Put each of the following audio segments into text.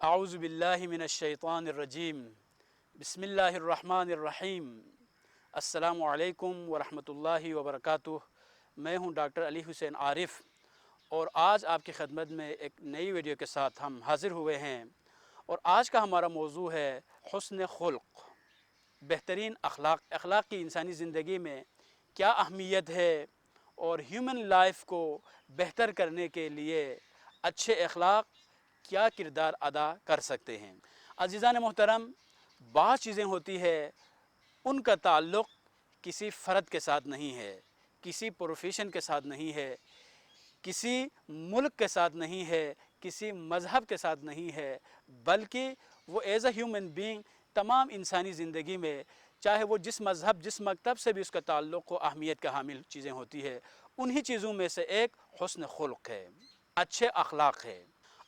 اعوذ باللہ من الشیطان الرجیم بسم اللہ الرحمن الرحیم السلام علیکم ورحمۃ اللہ وبرکاتہ۔ میں ہوں ڈاکٹر علی حسین عارف اور آج آپ کی خدمت میں ایک نئی ویڈیو کے ساتھ ہم حاضر ہوئے ہیں، اور آج کا ہمارا موضوع ہے حسن خلق، بہترین اخلاق۔ اخلاق کی انسانی زندگی میں کیا اہمیت ہے اور ہیومن لائف کو بہتر کرنے کے لیے اچھے اخلاق کیا کردار ادا کر سکتے ہیں۔ عزیزان محترم، بعض چیزیں ہوتی ہے ان کا تعلق کسی فرد کے ساتھ نہیں ہے، کسی پروفیشن کے ساتھ نہیں ہے، کسی ملک کے ساتھ نہیں ہے، کسی مذہب کے ساتھ نہیں ہے، بلکہ وہ ایز اے ہیومن بینگ تمام انسانی زندگی میں، چاہے وہ جس مذہب جس مکتب سے بھی اس کا تعلق و اہمیت کا حامل چیزیں ہوتی ہے، انہی چیزوں میں سے ایک حسن خلق ہے، اچھے اخلاق ہے۔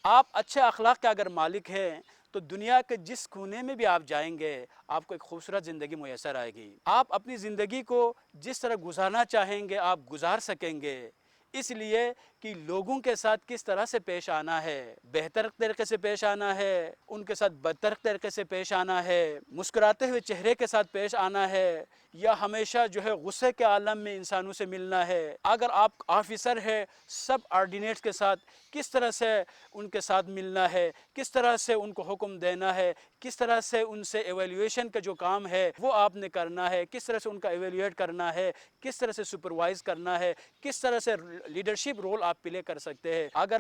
آپ اچھے اخلاق کے اگر مالک ہیں تو دنیا کے جس کونے میں بھی آپ جائیں گے آپ کو ایک خوبصورت زندگی میسر آئے گی۔ آپ اپنی زندگی کو جس طرح گزارنا چاہیں گے آپ گزار سکیں گے، اس لیے کہ لوگوں کے ساتھ کس طرح سے پیش آنا ہے، بہتر طریقے سے پیش آنا ہے، ان کے ساتھ بدتر طریقے سے پیش آنا ہے، مسکراتے ہوئے چہرے کے ساتھ پیش آنا ہے، یا ہمیشہ جو ہے غصے کے عالم میں انسانوں سے ملنا ہے۔ اگر آپ آفیسر ہے، سب آرڈینیٹس کے ساتھ کس طرح سے ان کے ساتھ ملنا ہے، کس طرح سے ان کو حکم دینا ہے، کس طرح سے ان سے ایویلیویشن کا جو کام ہے وہ آپ نے کرنا ہے، کس طرح سے ان کا ایویلیویٹ کرنا ہے، کس طرح سے سپروائز کرنا ہے، کس طرح سے لیڈرشپ رول آپ پلے کر سکتے ہیں۔ اگر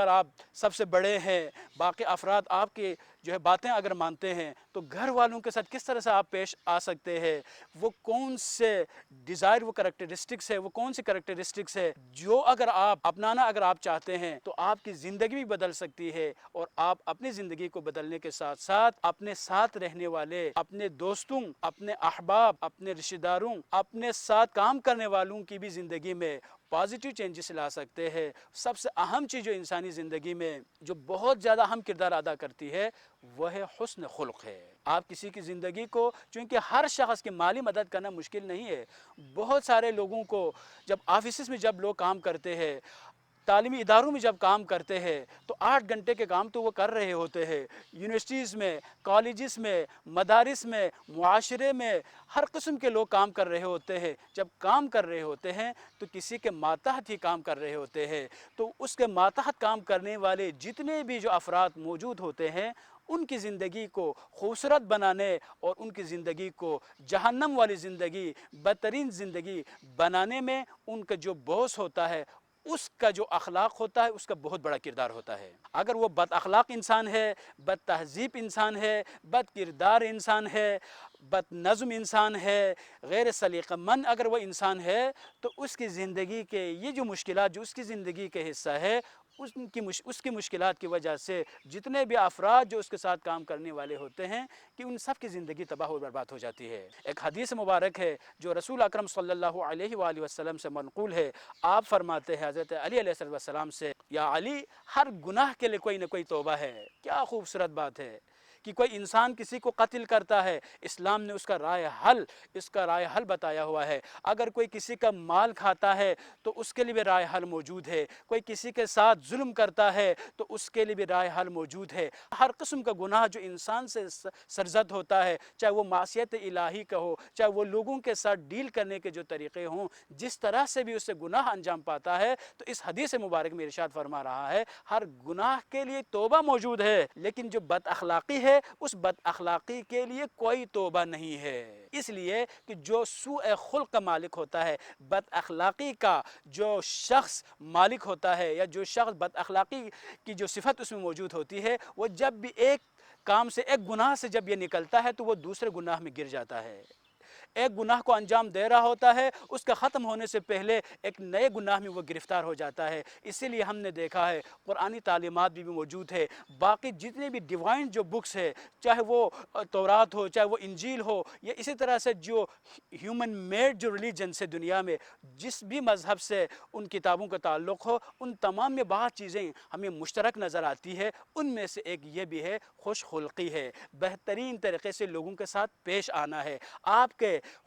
آپ سب سے بڑے ہیں، باقی افراد آپ کی جو ہے باتیں اگر مانتے ہیں تو گھر والوں کے ساتھ کس طرح سے آپ پیش آ سکتے ہیں، وہ کون سے ڈیزائر وہ کریکٹرسٹکس ہے، وہ کون سی کریکٹرسٹکس ہے جو اگر آپ اپنانا اگر آپ چاہتے ہیں تو آپ کی زندگی بھی بدل سکتی ہے، اور آپ اپنی زندگی کو بدلنے کے ساتھ ساتھ اپنے ساتھ رہنے والے، اپنے دوستوں، اپنے احباب، اپنے رشتہ داروں، اپنے ساتھ کام کرنے والوں کی بھی زندگی میں پازیٹیو چینجز لا سکتے ہیں۔ سب سے اہم چیز جو انسانی زندگی میں جو بہت زیادہ اہم کردار ادا کرتی ہے وہ ہے حسن خلق ہے۔ آپ کسی کی زندگی کو، چونکہ ہر شخص کی مالی مدد کرنا مشکل نہیں ہے، بہت سارے لوگوں کو جب آفیسز میں جب لوگ کام کرتے ہیں، تعلیمی اداروں میں جب کام کرتے ہیں تو 8 گھنٹے کے کام تو وہ کر رہے ہوتے ہیں، یونیورسٹیز میں، کالجز میں، مدارس میں، معاشرے میں ہر قسم کے لوگ کام کر رہے ہوتے ہیں۔ جب کام کر رہے ہوتے ہیں تو کسی کے ماتحت ہی کام کر رہے ہوتے ہیں، تو اس کے ماتحت کام کرنے والے جتنے بھی جو افراد موجود ہوتے ہیں ان کی زندگی کو خوبصورت بنانے اور ان کی زندگی کو جہنم والی زندگی، بدترین زندگی بنانے میں ان کا جو باس ہوتا ہے، اس کا جو اخلاق ہوتا ہے اس کا بہت بڑا کردار ہوتا ہے۔ اگر وہ بد اخلاق انسان ہے، بد تہذیب انسان ہے، بد کردار انسان ہے، بد نظم انسان ہے، غیر سلیقہ مند اگر وہ انسان ہے تو اس کی زندگی کے یہ جو مشکلات جو اس کی زندگی کے حصہ ہے، اس کی مشکلات کی وجہ سے جتنے بھی افراد جو اس کے ساتھ کام کرنے والے ہوتے ہیں کہ ان سب کی زندگی تباہ و برباد ہو جاتی ہے۔ ایک حدیث مبارک ہے جو رسول اکرم صلی اللہ علیہ وآلہ وسلم سے منقول ہے۔ آپ فرماتے ہیں حضرت علی علیہ السلام سے، یا علی، ہر گناہ کے لیے کوئی نہ کوئی توبہ ہے۔ کیا خوبصورت بات ہے کہ کوئی انسان کسی کو قتل کرتا ہے، اسلام نے اس کا رائے حل بتایا ہوا ہے۔ اگر کوئی کسی کا مال کھاتا ہے تو اس کے لیے بھی رائے حل موجود ہے۔ کوئی کسی کے ساتھ ظلم کرتا ہے تو اس کے لیے بھی رائے حل موجود ہے۔ ہر قسم کا گناہ جو انسان سے سرزد ہوتا ہے، چاہے وہ معصیت الہی کا ہو، چاہے وہ لوگوں کے ساتھ ڈیل کرنے کے جو طریقے ہوں، جس طرح سے بھی اسے گناہ انجام پاتا ہے، تو اس حدیث مبارک میں ارشاد فرما رہا ہے ہر گناہ کے لیے توبہ موجود ہے، لیکن جو بد اخلاقی ہے اس بد اخلاقی کے لیے کوئی توبہ نہیں ہے۔ اس لیے کہ جو سوء خلق کا مالک ہوتا ہے، بد اخلاقی کا جو شخص مالک ہوتا ہے، یا جو شخص بد اخلاقی کی جو صفت اس میں موجود ہوتی ہے، وہ جب بھی ایک کام سے، ایک گناہ سے جب یہ نکلتا ہے تو وہ دوسرے گناہ میں گر جاتا ہے۔ ایک گناہ کو انجام دے رہا ہوتا ہے، اس کا ختم ہونے سے پہلے ایک نئے گناہ میں وہ گرفتار ہو جاتا ہے۔ اسی لیے ہم نے دیکھا ہے قرآنی تعلیمات بھی موجود ہے، باقی جتنے بھی ڈیوائن جو بکس ہے، چاہے وہ تورات ہو، چاہے وہ انجیل ہو، یا اسی طرح سے جو ہیومن میڈ جو ریلیجنس ہے دنیا میں، جس بھی مذہب سے ان کتابوں کا تعلق ہو، ان تمام میں بعض چیزیں ہمیں مشترک نظر آتی ہے۔ ان میں سے ایک یہ بھی ہے، خوش خلقی ہے، بہترین طریقے سے لوگوں کے ساتھ پیش آنا ہے۔ آپ کے